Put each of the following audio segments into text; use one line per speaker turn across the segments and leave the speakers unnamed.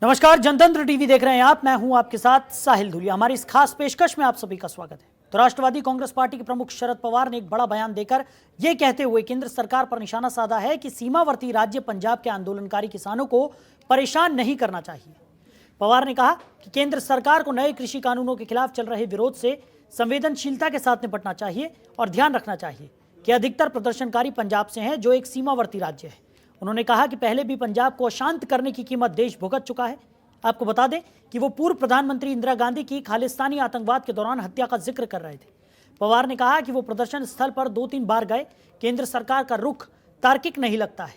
नमस्कार, जनतंत्र टीवी देख रहे हैं आप। मैं हूं आपके साथ साहिल धुलिया। हमारी इस खास पेशकश में आप सभी का स्वागत है। तो राष्ट्रवादी कांग्रेस पार्टी के प्रमुख शरद पवार ने एक बड़ा बयान देकर यह कहते हुए केंद्र सरकार पर निशाना साधा है कि सीमावर्ती राज्य पंजाब के आंदोलनकारी किसानों को परेशान नहीं करना चाहिए। पवार ने कहा कि केंद्र सरकार को नए कृषि कानूनों के खिलाफ चल रहे विरोध से संवेदनशीलता के साथ निपटना चाहिए और ध्यान रखना चाहिए कि अधिकतर प्रदर्शनकारी पंजाब से हैं, जो एक सीमावर्ती राज्य है। उन्होंने कहा कि पहले भी पंजाब को अशांत करने की कीमत देश भुगत चुका है। आपको बता दें कि वो पूर्व प्रधानमंत्री इंदिरा गांधी की खालिस्तानी आतंकवाद के दौरान हत्या का जिक्र कर रहे थे। पवार ने कहा कि वो प्रदर्शन स्थल पर 2-3 बार गए। केंद्र सरकार का रुख तार्किक नहीं लगता है।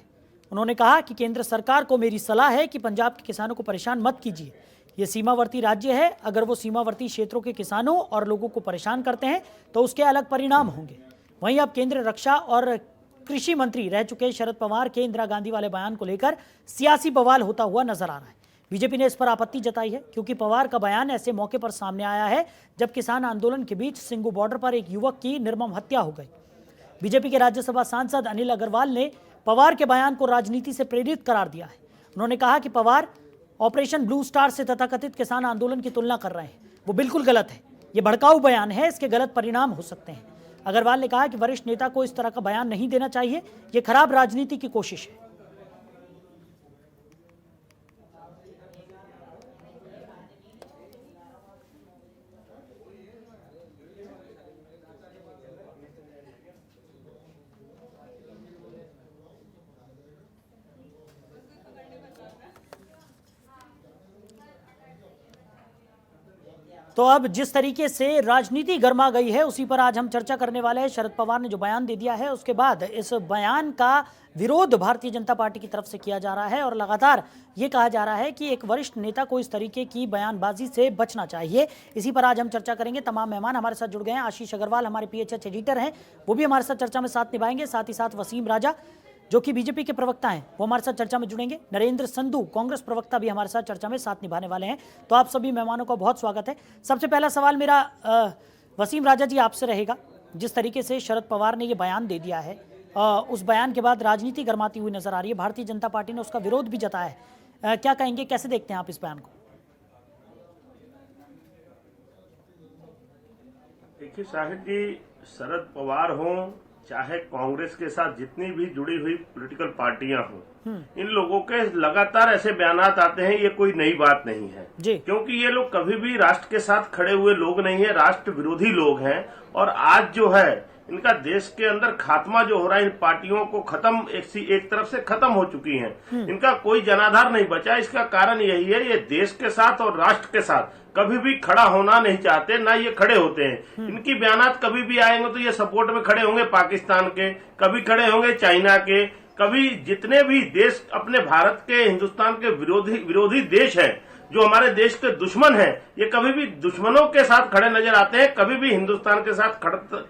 उन्होंने कहा कि केंद्र सरकार को मेरी सलाह है कि पंजाब के किसानों को परेशान मत कीजिए। ये सीमावर्ती राज्य है, अगर वो सीमावर्ती क्षेत्रों के किसानों और लोगों को परेशान करते हैं तो उसके अलग परिणाम होंगे। वहीं अब केंद्रीय रक्षा और कृषि मंत्री रह चुके शरद पवार के इंदिरा गांधी वाले बयान को लेकर सियासी बवाल होता हुआ नजर आ रहा है। बीजेपी ने इस पर आपत्ति जताई है, क्योंकि पवार का बयान ऐसे मौके पर सामने आया है जब किसान आंदोलन के बीच सिंगू बॉर्डर पर एक युवक की निर्मम हत्या हो गई। बीजेपी के राज्यसभा सांसद अनिल अग्रवाल ने पवार के बयान को राजनीति से प्रेरित करार दिया है। उन्होंने कहा कि पवार ऑपरेशन ब्लू स्टार से तथाकथित किसान आंदोलन की तुलना कर रहे हैं, वो बिल्कुल गलत है। ये भड़काऊ बयान है, इसके गलत परिणाम हो सकते हैं। अग्रवाल ने कहा कि वरिष्ठ नेता को इस तरह का बयान नहीं देना चाहिए, ये खराब राजनीति की कोशिश है। तो अब जिस तरीके से राजनीति गर्मा गई है, उसी पर आज हम चर्चा करने वाले हैं। शरद पवार ने जो बयान दे दिया है, उसके बाद इस बयान का विरोध भारतीय जनता पार्टी की तरफ से किया जा रहा है और लगातार ये कहा जा रहा है कि एक वरिष्ठ नेता को इस तरीके की बयानबाजी से बचना चाहिए। इसी पर आज हम चर्चा करेंगे। तमाम मेहमान हमारे साथ जुड़ गए हैं। आशीष अग्रवाल हमारे PHH एडिटर हैं, वो भी हमारे साथ चर्चा में साथ निभाएंगे। साथ ही साथ वसीम राजा जो कि बीजेपी के प्रवक्ता हैं, वो हमारे साथ चर्चा में जुड़ेंगे। नरेंद्र संधू कांग्रेस प्रवक्ता भी हमारे साथ चर्चा में साथ निभाने वाले हैं। तो आप सभी मेहमानों का बहुत स्वागत है। सबसे पहला सवाल मेरा वसीम राजा जी आपसे रहेगा। जिस तरीके से शरद पवार ने ये बयान दे दिया है, उस बयान के बाद राजनीति गर्माती हुई नजर आ रही है। भारतीय जनता पार्टी ने उसका विरोध भी जताया है। क्या कहेंगे, कैसे देखते हैं आप इस बयान को?
देखिए साहिब जी, शरद पवार हों चाहे कांग्रेस के साथ जितनी भी जुड़ी हुई पॉलिटिकल पार्टियां हों, इन लोगों के लगातार ऐसे बयानात आते हैं। ये कोई नई बात नहीं है जी, क्योंकि ये लोग कभी भी राष्ट्र के साथ खड़े हुए लोग नहीं है, राष्ट्र विरोधी लोग हैं। और आज जो है इनका देश के अंदर खात्मा जो हो रहा है, इन पार्टियों को खत्म एक तरफ से खत्म हो चुकी हैं। इनका कोई जनाधार नहीं बचा। इसका कारण यही है, ये देश के साथ और राष्ट्र के साथ कभी भी खड़ा होना नहीं चाहते, ना ये खड़े होते हैं। इनकी बयानात कभी भी आएंगे तो ये सपोर्ट में खड़े होंगे पाकिस्तान के, कभी खड़े होंगे चाइना के, कभी जितने भी देश अपने भारत के, हिंदुस्तान के विरोधी देश हैं, जो हमारे देश के दुश्मन हैं, ये कभी भी दुश्मनों के साथ खड़े नजर आते हैं, कभी भी हिंदुस्तान के साथ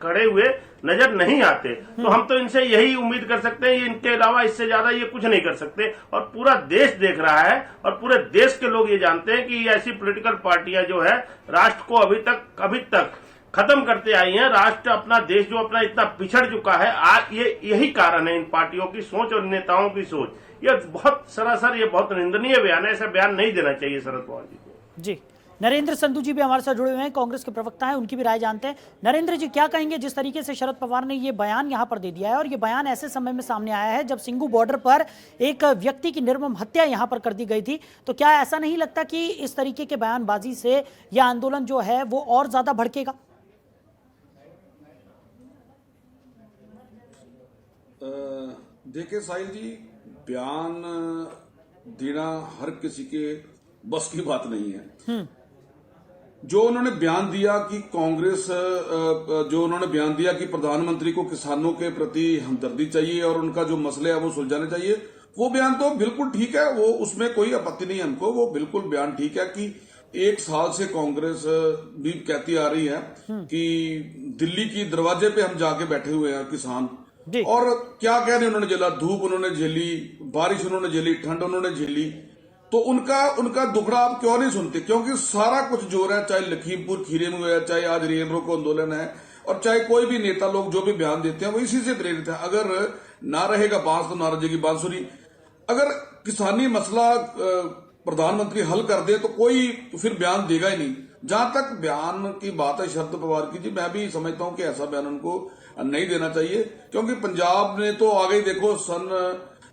खड़े हुए नजर नहीं आते। तो हम तो इनसे यही उम्मीद कर सकते हैं, इनके अलावा इससे ज्यादा ये कुछ नहीं कर सकते। और पूरा देश देख रहा है और पूरे देश के लोग ये जानते हैं कि ये ऐसी पॉलिटिकल पार्टियां जो है राष्ट्र को अभी तक खत्म करते आई हैं। राष्ट्र अपना, देश जो अपना इतना पिछड़ चुका है, आज ये यही कारण है इन पार्टियों की सोच और नेताओं की सोच। ये बहुत सरासर, ये बहुत निंदनीय बयान है। ऐसा बयान नहीं देना चाहिए शरद पवार जी को।
जी, नरेंद्र संधू जी भी हमारे साथ जुड़े हुए हैं, कांग्रेस के प्रवक्ता हैं, उनकी भी राय जानते हैं। नरेंद्र जी, क्या कहेंगे जिस तरीके से शरद पवार ने ये बयान यहाँ पर दे दिया है, और ये बयान ऐसे समय में सामने आया है जब सिंगू बॉर्डर पर एक व्यक्ति की निर्मम हत्या यहाँ पर कर दी गई थी, तो क्या ऐसा नहीं लगता कि इस तरीके के बयानबाजी से यह आंदोलन जो है वो और ज्यादा भड़केगा?
देखिए साहिल जी, बयान देना हर किसी के बस की बात नहीं है। जो उन्होंने बयान दिया कि कांग्रेस, जो उन्होंने बयान दिया कि प्रधानमंत्री को किसानों के प्रति हमदर्दी चाहिए और उनका जो मसले है वो सुलझाने चाहिए, वो बयान तो बिल्कुल ठीक है। वो उसमें कोई आपत्ति नहीं है हमको, वो बिल्कुल बयान ठीक है। कि 1 साल से कांग्रेस भी कहती आ रही है कि दिल्ली की दरवाजे पे हम जाके बैठे हुए हैं किसान, और क्या कह रहे उन्होंने झेला, धूप उन्होंने झेली, बारिश उन्होंने झेली, ठंड उन्होंने झेली। तो उनका दुखड़ा आप क्यों नहीं सुनते? क्योंकि सारा कुछ जो है, चाहे लखीमपुर खीरी में हुआ है, चाहे आज रेल रोको आंदोलन है, और चाहे कोई भी नेता लोग जो भी बयान देते हैं वो इसी से प्रेरित है। अगर ना रहेगा बांस तो ना रहेगी बांसुरी। अगर किसानी मसला प्रधानमंत्री हल कर दे तो कोई फिर बयान देगा ही नहीं। जहां तक बयान की बात है शरद पवार की जी, मैं भी समझता हूं कि ऐसा बयान उनको नहीं देना चाहिए, क्योंकि पंजाब ने तो आगे ही देखो सन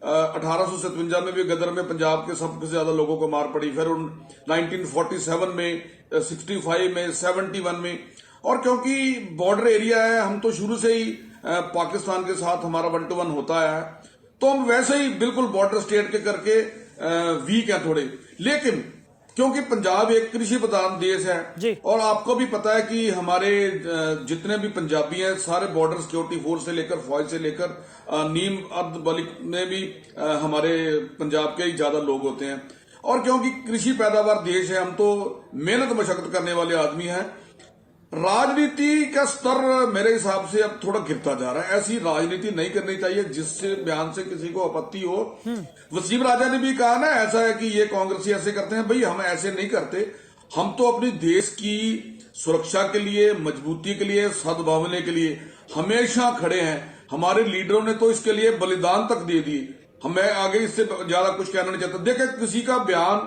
1857 में भी गदर में पंजाब के सबसे ज्यादा लोगों को मार पड़ी, फिर 1947 में, 65 में, 71 में। और क्योंकि बॉर्डर एरिया है, हम तो शुरू से ही पाकिस्तान के साथ हमारा 1 to 1 होता है, तो हम वैसे ही बिल्कुल बॉर्डर स्टेट के करके वीक है थोड़े। लेकिन क्योंकि पंजाब एक कृषि प्रधान देश है और आपको भी पता है कि हमारे जितने भी पंजाबी हैं सारे बॉर्डर सिक्योरिटी फोर्स से लेकर फौज से लेकर नीम अर्धबलिक में भी हमारे पंजाब के ही ज्यादा लोग होते हैं। और क्योंकि कृषि पैदावार देश है, हम तो मेहनत मशक्कत करने वाले आदमी हैं। राजनीति का स्तर मेरे हिसाब से अब थोड़ा गिरता जा रहा है। ऐसी राजनीति नहीं करनी चाहिए जिससे बयान से किसी को आपत्ति हो। वसीम राजा ने भी कहा ना, ऐसा है कि ये कांग्रेसी ऐसे करते हैं, भाई हम ऐसे नहीं करते। हम तो अपनी देश की सुरक्षा के लिए, मजबूती के लिए, सद्भावना के लिए हमेशा खड़े हैं। हमारे लीडरों ने तो इसके लिए बलिदान तक दे दिए। हमें आगे इससे ज्यादा कुछ कहना नहीं चाहता। देखिए, किसी का बयान,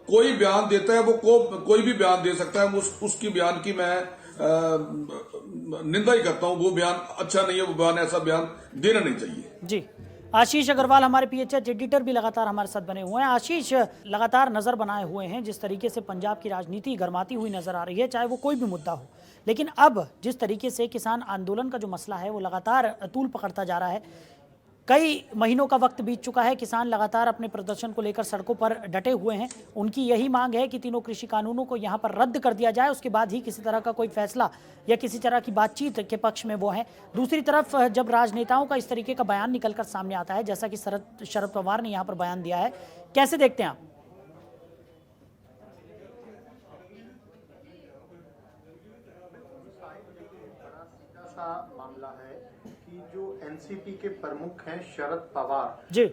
कोई बयान देता है, वो कोई भी बयान दे सकता है। उसकी बयान की मैं निंदा ही करता हूं। वो बयान अच्छा नहीं है, वो बयान, ऐसा बयान देना नहीं चाहिए।
जी, आशीष अग्रवाल हमारे पीएचएच एडिटर भी लगातार हमारे साथ बने हुए हैं। आशीष, लगातार नजर बनाए हुए हैं जिस तरीके से पंजाब की राजनीति गरमाती हुई नजर आ रही है, चाहे वो कोई भी मुद्दा हो। लेकिन अब जिस तरीके से किसान आंदोलन का जो मसला है वो लगातार तूल पकड़ता जा रहा है। कई महीनों का वक्त बीत चुका है, किसान लगातार अपने प्रदर्शन को लेकर सड़कों पर डटे हुए हैं। उनकी यही मांग है कि तीनों कृषि कानूनों को यहां पर रद्द कर दिया जाए, उसके बाद ही किसी तरह का कोई फैसला या किसी तरह की बातचीत के पक्ष में वो हैं। दूसरी तरफ जब राजनेताओं का इस तरीके का बयान निकलकर सामने आता है, जैसा कि शरद पवार ने यहाँ पर बयान दिया है, कैसे देखते हैं आप?
मामला है कि जो एनसीपी के प्रमुख हैं शरद पवार
जी,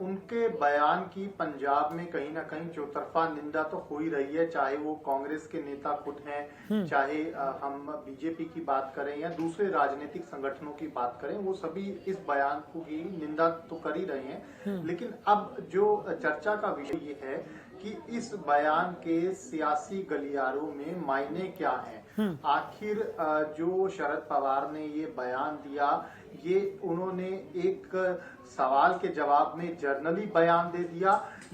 उनके बयान की पंजाब में कहीं ना कहीं चौतरफा निंदा तो हो ही रही है। चाहे वो कांग्रेस के नेता खुद हैं, चाहे हम बीजेपी की बात करें या दूसरे राजनीतिक संगठनों की बात करें, वो सभी इस बयान की निंदा तो कर ही रहे हैं। लेकिन अब जो चर्चा का विषय ये है कि इस बयान के सियासी गलियारों में मायने क्या हैं। आखिर जो शरद पवार ने ये बयान दिया, ये उन्होंने एक सवाल के जवाब में जर्नली बयान दे दिया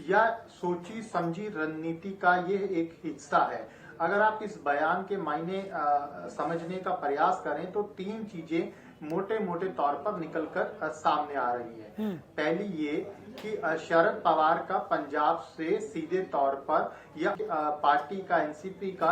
या सोची समझी रणनीति का ये एक हिस्सा है। अगर आप इस बयान के मायने समझने का प्रयास करें तो तीन चीजें मोटे मोटे तौर पर निकलकर सामने आ रही है। पहली ये कि शरद पवार का पंजाब से सीधे तौर पर या पार्टी का, एनसीपी का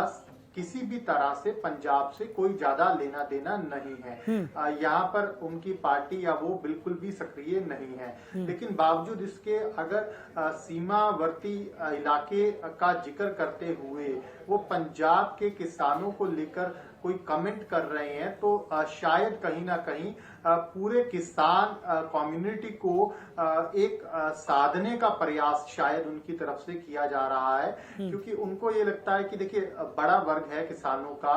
किसी भी तरह से पंजाब से कोई ज्यादा लेना देना नहीं है। यहाँ पर उनकी पार्टी या वो बिल्कुल भी सक्रिय नहीं है। लेकिन बावजूद इसके अगर सीमावर्ती इलाके का जिक्र करते हुए वो पंजाब के किसानों को लेकर कोई कमेंट कर रहे हैं तो शायद कहीं ना कहीं पूरे किसान कम्युनिटी को एक साधने का प्रयास शायद उनकी तरफ से किया जा रहा है। क्योंकि उनको ये लगता है कि देखिए, बड़ा वर्ग है किसानों का,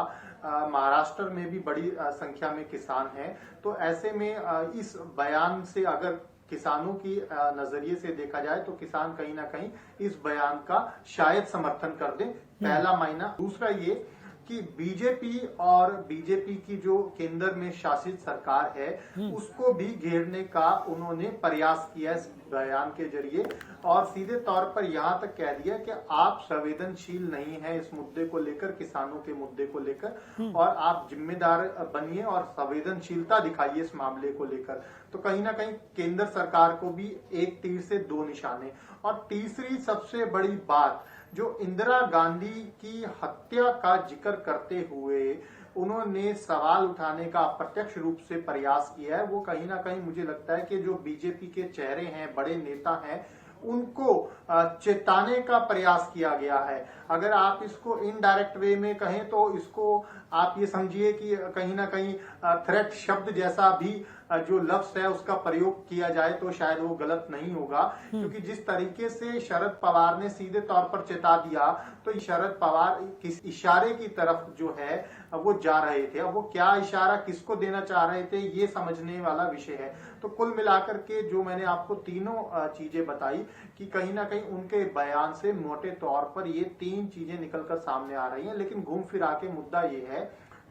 महाराष्ट्र में भी बड़ी संख्या में किसान हैं, तो ऐसे में इस बयान से अगर किसानों की नजरिए से देखा जाए तो किसान कहीं ना कहीं इस बयान का शायद समर्थन कर दें, पहला मायना। दूसरा ये कि बीजेपी और बीजेपी की जो केंद्र में शासित सरकार है उसको भी घेरने का उन्होंने प्रयास किया इस बयान के जरिए, और सीधे तौर पर यहां तक कह दिया कि आप संवेदनशील नहीं हैं इस मुद्दे को लेकर, किसानों के मुद्दे को लेकर, और आप जिम्मेदार बनिए और संवेदनशीलता दिखाइए इस मामले को लेकर। तो कहीं ना कहीं केंद्र सरकार को भी एक तीर से दो निशाने। और तीसरी सबसे बड़ी बात, जो इंदिरा गांधी की हत्या का जिक्र करते हुए उन्होंने सवाल उठाने का अप्रत्यक्ष रूप से प्रयास किया है, वो कहीं ना कहीं मुझे लगता है कि जो बीजेपी के चेहरे हैं, बड़े नेता हैं, उनको चेताने का प्रयास किया गया है। अगर आप इसको इनडायरेक्ट वे में कहें तो इसको आप ये समझिए कि कहीं ना कहीं थ्रेट शब्द जैसा भी जो लफ्ज है उसका प्रयोग किया जाए तो शायद वो गलत नहीं होगा, क्योंकि जिस तरीके से शरद पवार ने सीधे तौर पर चेता दिया तो शरद पवार किस इशारे की तरफ जो है वो जा रहे थे। अब वो क्या इशारा किसको देना चाह रहे थे ये समझने वाला विषय है। तो कुल मिलाकर के जो मैंने आपको तीनों चीजें बताई कि कहीं ना कहीं उनके बयान से मोटे तौर पर ये तीन चीजें निकलकर सामने आ रही हैं, लेकिन घूम फिरा के मुद्दा ये है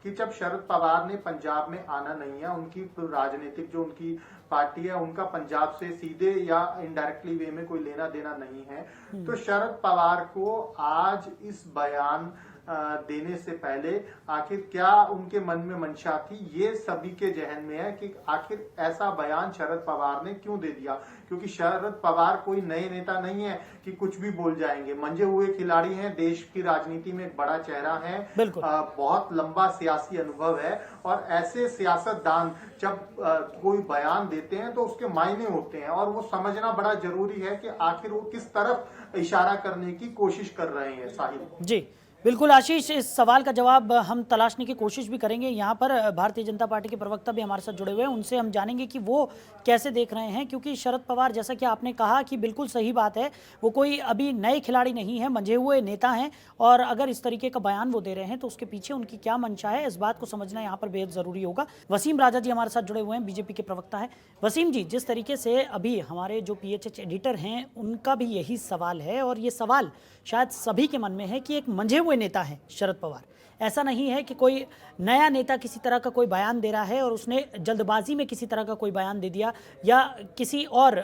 कि जब शरद पवार ने पंजाब में आना नहीं है, उनकी राजनीतिक जो उनकी पार्टी है उनका पंजाब से सीधे या इनडायरेक्टली वे में कोई लेना देना नहीं है, तो शरद पवार को आज इस बयान देने से पहले आखिर क्या उनके मन में मंशा थी, ये सभी के जहन में है कि आखिर ऐसा बयान शरद पवार ने क्यों दे दिया। क्योंकि शरद पवार कोई नए नेता नहीं है कि कुछ भी बोल जाएंगे, मंजे हुए खिलाड़ी हैं, देश की राजनीति में एक बड़ा चेहरा है, बहुत लंबा सियासी अनुभव है, और ऐसे सियासतदान जब कोई बयान देते हैं तो उसके मायने होते हैं और वो समझना बड़ा जरूरी है कि आखिर वो किस तरफ इशारा करने की कोशिश कर रहे हैं। साहिल
जी बिल्कुल आशीष, इस सवाल का जवाब हम तलाशने की कोशिश भी करेंगे। यहाँ पर भारतीय जनता पार्टी के प्रवक्ता भी हमारे साथ जुड़े हुए हैं, उनसे हम जानेंगे कि वो कैसे देख रहे हैं। क्योंकि शरद पवार, जैसा कि आपने कहा कि बिल्कुल सही बात है, वो कोई अभी नए खिलाड़ी नहीं है, मंझे हुए नेता हैं, और अगर इस तरीके का बयान वो दे रहे हैं तो उसके पीछे उनकी क्या मंशा है, इस बात को समझना यहाँ पर बेहद ज़रूरी होगा। वसीम राजा जी हमारे साथ जुड़े हुए हैं, बीजेपी के प्रवक्ता हैं। वसीम जी, जिस तरीके से अभी हमारे जो PHH एडिटर हैं उनका भी यही सवाल है, और ये सवाल शायद सभी के मन में है कि एक मंझे हुए नेता हैं शरद पवार, ऐसा नहीं है कि कोई नया नेता किसी तरह का कोई बयान दे रहा है और उसने जल्दबाजी में किसी तरह का कोई बयान दे दिया या किसी और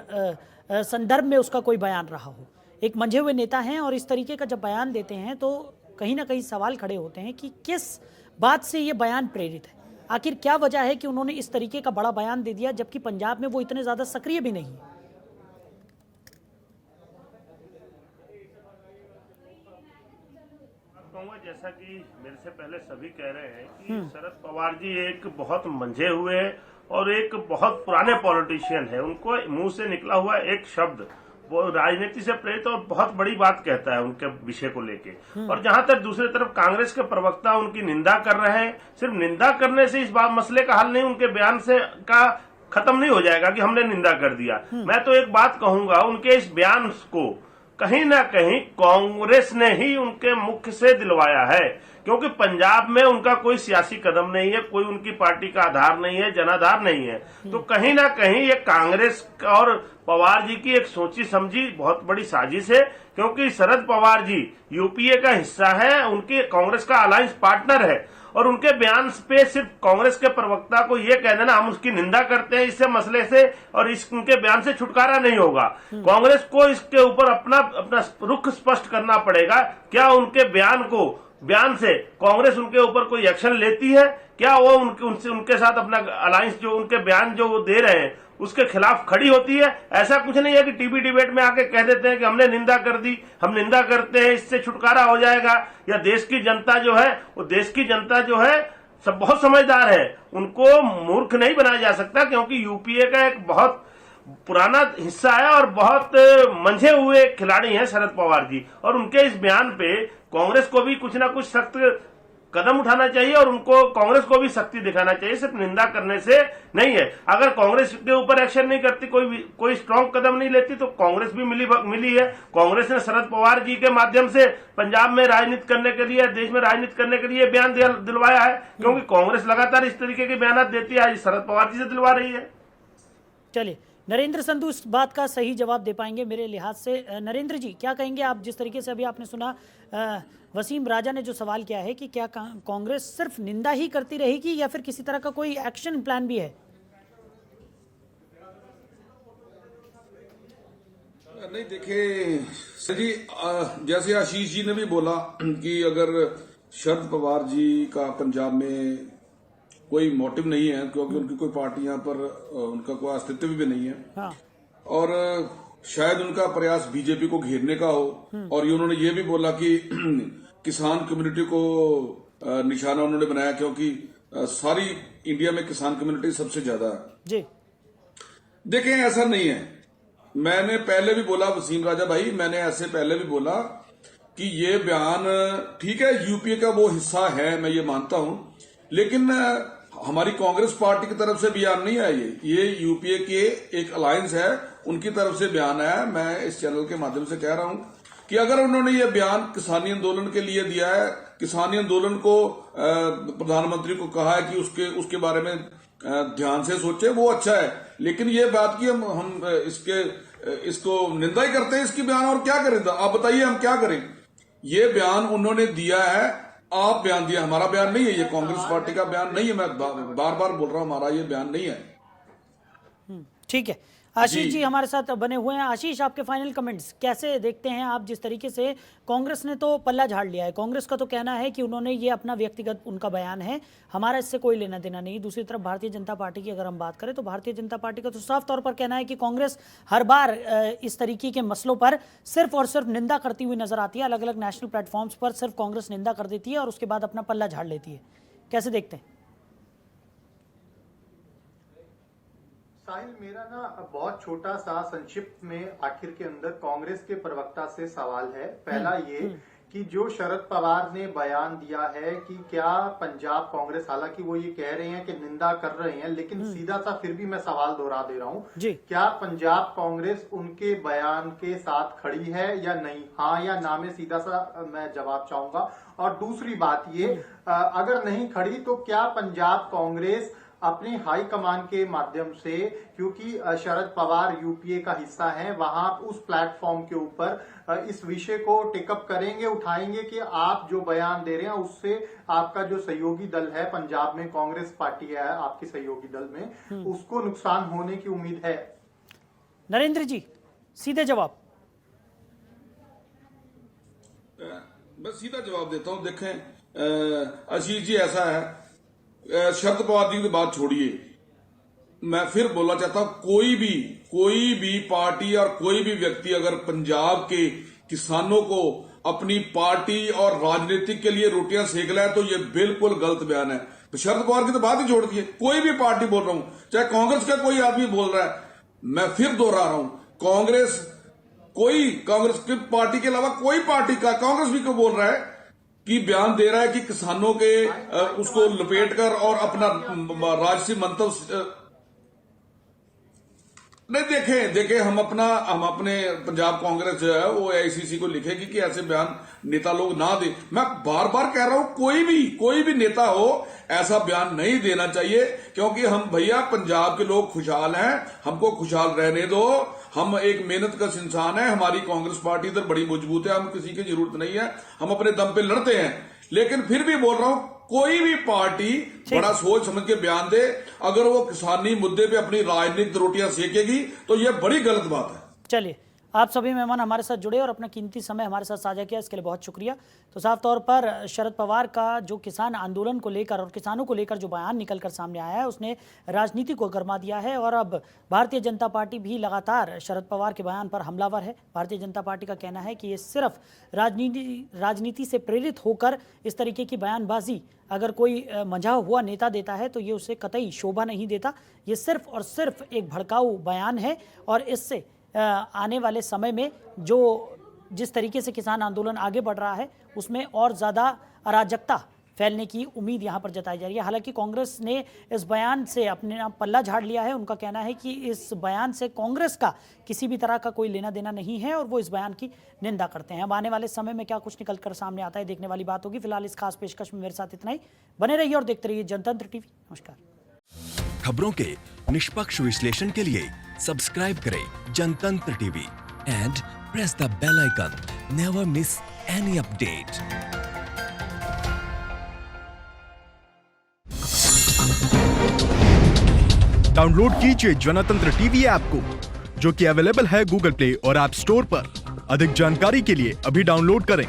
संदर्भ में उसका कोई बयान रहा हो। एक मंझे हुए नेता हैं और इस तरीके का जब बयान देते हैं तो कहीं ना कहीं सवाल खड़े होते हैं कि किस बात से ये बयान प्रेरित है। आखिर क्या वजह है कि उन्होंने इस तरीके का बड़ा बयान दे दिया जबकि पंजाब में वो इतने ज़्यादा सक्रिय भी नहीं है।
कहूँगा जैसा कि मेरे से पहले सभी कह रहे हैं कि शरद पवार जी एक बहुत मंझे हुए और एक बहुत पुराने पॉलिटिशियन है। उनको मुंह से निकला हुआ एक शब्द वो राजनीति से प्रेरित और बहुत बड़ी बात कहता है उनके विषय को लेके। और जहां तक दूसरी तरफ कांग्रेस के प्रवक्ता उनकी निंदा कर रहे हैं, सिर्फ निंदा करने से इस बात मसले का हल नहीं, उनके बयान से का खत्म नहीं हो जाएगा कि हमने निंदा कर दिया। मैं तो एक बात कहूंगा, उनके इस बयान को कहीं ना कहीं कांग्रेस ने ही उनके मुख से दिलवाया है, क्योंकि पंजाब में उनका कोई सियासी कदम नहीं है, कोई उनकी पार्टी का आधार नहीं है, जनाधार नहीं है। तो कहीं ना कहीं ये कांग्रेस और पवार जी की एक सोची समझी बहुत बड़ी साजिश है, क्योंकि शरद पवार जी यूपीए का हिस्सा है, उनके कांग्रेस का अलायंस पार्टनर है, और उनके बयान पे सिर्फ कांग्रेस के प्रवक्ता को ये कह देना हम उसकी निंदा करते हैं इससे मसले से और उनके बयान से छुटकारा नहीं होगा। कांग्रेस को इसके ऊपर अपना रुख स्पष्ट करना पड़ेगा। क्या उनके बयान से कांग्रेस उनके ऊपर कोई एक्शन लेती है? क्या वो उनके साथ अपना अलायंस जो उनके बयान जो वो दे रहे हैं उसके खिलाफ खड़ी होती है? ऐसा कुछ नहीं है कि टीवी डिबेट में आके कह देते हैं कि हमने निंदा कर दी, हम निंदा करते हैं, इससे छुटकारा हो जाएगा। या देश की जनता जो है वो सब बहुत समझदार है, उनको मूर्ख नहीं बनाया जा सकता, क्योंकि यूपीए का एक बहुत पुराना हिस्सा है और बहुत मंझे हुए खिलाड़ी हैं शरद पवार जी। और उनके इस बयान पे कांग्रेस को भी कुछ ना कुछ सख्त कदम उठाना चाहिए और उनको कांग्रेस को भी सख्ती दिखाना चाहिए, सिर्फ निंदा करने से नहीं है। अगर कांग्रेस के ऊपर एक्शन नहीं करती, कोई स्ट्रांग कदम नहीं लेती, तो कांग्रेस भी मिली है। कांग्रेस ने शरद पवार जी के माध्यम से पंजाब में राजनीति करने के लिए, देश में राजनीति करने के लिए बयान दिलवाया है, क्योंकि कांग्रेस लगातार इस तरीके के बयान देती है, शरद पवार जी से दिलवा रही है।
चलिए, नरेंद्र संधू इस बात का सही जवाब दे पाएंगे मेरे लिहाज से। नरेंद्र जी, क्या कहेंगे आप? जिस तरीके से अभी आपने सुना, वसीम राजा ने जो सवाल किया है कि क्या कांग्रेस सिर्फ निंदा ही करती रहेगी या फिर किसी तरह का कोई एक्शन प्लान भी है?
नहीं, देखिए जी, जैसे आशीष जी ने भी बोला कि अगर शरद पवार जी का पंजाब में कोई मोटिव नहीं है, क्योंकि उनकी कोई पार्टी यहाँ पर उनका कोई अस्तित्व भी नहीं है।
हाँ।
और शायद उनका प्रयास बीजेपी को घेरने का हो, और ये उन्होंने ये भी बोला कि किसान कम्युनिटी को निशाना उन्होंने बनाया, क्योंकि सारी इंडिया में किसान कम्युनिटी सबसे ज्यादा है
जी।
देखें, ऐसा नहीं है। मैंने पहले भी बोला, वसीम राजा भाई, मैंने ऐसे पहले भी बोला कि ये बयान ठीक है, यूपीए का वो हिस्सा है, मैं ये मानता हूं, लेकिन हमारी कांग्रेस पार्टी की तरफ से बयान नहीं है। ये यूपीए के एक अलायंस है, उनकी तरफ से बयान है। मैं इस चैनल के माध्यम से कह रहा हूं कि अगर उन्होंने ये बयान किसानी आंदोलन के लिए दिया है, किसानी आंदोलन को प्रधानमंत्री को कहा है कि उसके बारे में ध्यान से सोचे, वो अच्छा है। लेकिन ये बात की हम इसको निंदा ही करते हैं इसकी बयान, और क्या करें? आप बताइए हम क्या करें? ये बयान उन्होंने दिया है, आप बयान दिया, हमारा बयान नहीं है, ये कांग्रेस पार्टी का बयान नहीं है। मैं बार बार बोल रहा हूं, हमारा ये बयान नहीं है।
ठीक है, आशीष जी हमारे साथ बने हुए हैं। आशीष, आपके फाइनल कमेंट्स कैसे देखते हैं आप? जिस तरीके से कांग्रेस ने तो पल्ला झाड़ लिया है, कांग्रेस का तो कहना है कि उन्होंने ये अपना व्यक्तिगत उनका बयान है, हमारा इससे कोई लेना देना नहीं। दूसरी तरफ भारतीय जनता पार्टी की अगर हम बात करें तो भारतीय जनता पार्टी का तो साफ तौर पर कहना है कि कांग्रेस हर बार इस तरीके के मसलों पर सिर्फ और सिर्फ निंदा करती हुई नजर आती है। अलग अलग नेशनल प्लेटफॉर्म्स पर सिर्फ कांग्रेस निंदा कर देती है और उसके बाद अपना पल्ला झाड़ लेती है। कैसे देखते हैं?
साहिल, मेरा ना बहुत छोटा सा संक्षिप्त में आखिर के अंदर कांग्रेस के प्रवक्ता से सवाल है। पहला ये कि जो शरद पवार ने बयान दिया है कि क्या पंजाब कांग्रेस, हालांकि वो ये कह रहे हैं कि निंदा कर रहे हैं, लेकिन सीधा सा फिर भी मैं सवाल दोहरा दे रहा हूँ, क्या पंजाब कांग्रेस उनके बयान के साथ खड़ी है या नहीं? हाँ या ना में सीधा सा मैं जवाब चाहूंगा। और दूसरी बात ये, अगर नहीं खड़ी तो क्या पंजाब कांग्रेस अपने हाई कमान के माध्यम से, क्योंकि शरद पवार यूपीए का हिस्सा हैं, वहां उस प्लेटफॉर्म के ऊपर इस विषय को टेकअप करेंगे, उठाएंगे कि आप जो बयान दे रहे हैं उससे आपका जो सहयोगी दल है, पंजाब में कांग्रेस पार्टी है आपके सहयोगी दल में, उसको नुकसान होने की उम्मीद है?
नरेंद्र जी, सीधे जवाब।
मैं सीधा जवाब देता हूं। देखें आशीष जी, ऐसा है, शरद पवार जी की बात छोड़िए, मैं फिर बोलना चाहता हूं, कोई भी पार्टी और कोई भी व्यक्ति अगर पंजाब के किसानों को अपनी पार्टी और राजनीतिक के लिए रोटियां सेक रहा है तो ये बिल्कुल गलत बयान है। तो शरद पवार की तो बात ही छोड़ दी है, कोई भी पार्टी बोल रहा हूं, चाहे कांग्रेस का कोई आदमी बोल रहा है, मैं फिर दोहरा रहा हूं, कांग्रेस की पार्टी के अलावा कोई पार्टी का, कांग्रेस भी को बोल रहा है कि बयान दे रहा है कि किसानों के उसको लपेटकर और अपना राजसी मंतव्य नहीं। देखे हम अपने पंजाब कांग्रेस जो है वो एआईसीसी को लिखेगी कि ऐसे बयान नेता लोग ना दे। मैं बार बार कह रहा हूं, कोई भी नेता हो ऐसा बयान नहीं देना चाहिए, क्योंकि हम भैया पंजाब के लोग खुशहाल हैं, हमको खुशहाल रहने दो। हम एक मेहनत का इंसान है, हमारी कांग्रेस पार्टी इधर बड़ी मजबूत है, हम किसी की जरूरत नहीं है, हम अपने दम पे लड़ते हैं। लेकिन फिर भी बोल रहा हूं, कोई भी पार्टी बड़ा सोच समझ के बयान दे, अगर वो किसानी मुद्दे पे अपनी राजनीतिक रोटियां सेकेगी तो ये बड़ी गलत बात है।
चलिए, आप सभी मेहमान हमारे साथ जुड़े और अपना कीमती समय हमारे साथ साझा किया, इसके लिए बहुत शुक्रिया। तो साफ तौर पर शरद पवार का जो किसान आंदोलन को लेकर और किसानों को लेकर जो बयान निकलकर सामने आया है, उसने राजनीति को गरमा दिया है और अब भारतीय जनता पार्टी भी लगातार शरद पवार के बयान पर हमलावर है। भारतीय जनता पार्टी का कहना है कि ये सिर्फ राजनीति से प्रेरित होकर इस तरीके की बयानबाजी अगर कोई मंझा हुआ नेता देता है तो ये उसे कतई शोभा नहीं देता। ये सिर्फ और सिर्फ एक भड़काऊ बयान है और इससे आने वाले समय में जिस तरीके से किसान आंदोलन आगे बढ़ रहा है उसमें और ज़्यादा अराजकता फैलने की उम्मीद यहाँ पर जताई जा रही है। हालांकि कांग्रेस ने इस बयान से अपने पल्ला झाड़ लिया है। उनका कहना है कि इस बयान से कांग्रेस का किसी भी तरह का कोई लेना देना नहीं है और वो इस बयान की निंदा करते हैं। अब आने वाले समय में क्या कुछ निकल कर सामने आता है, देखने वाली बात होगी। फिलहाल इस खास पेशकश में मेरे साथ इतना ही। बने रहिए और देखते रहिए जनतंत्र टीवी। नमस्कार।
खबरों के निष्पक्ष विश्लेषण के लिए सब्सक्राइब करें Jantantra TV and press the bell icon. Never miss any update.
Download कीजिए जनतंत्र टीवी ऐप को, जो कि अवेलेबल है गूगल प्ले और ऐप स्टोर पर। अधिक जानकारी के लिए अभी डाउनलोड करें।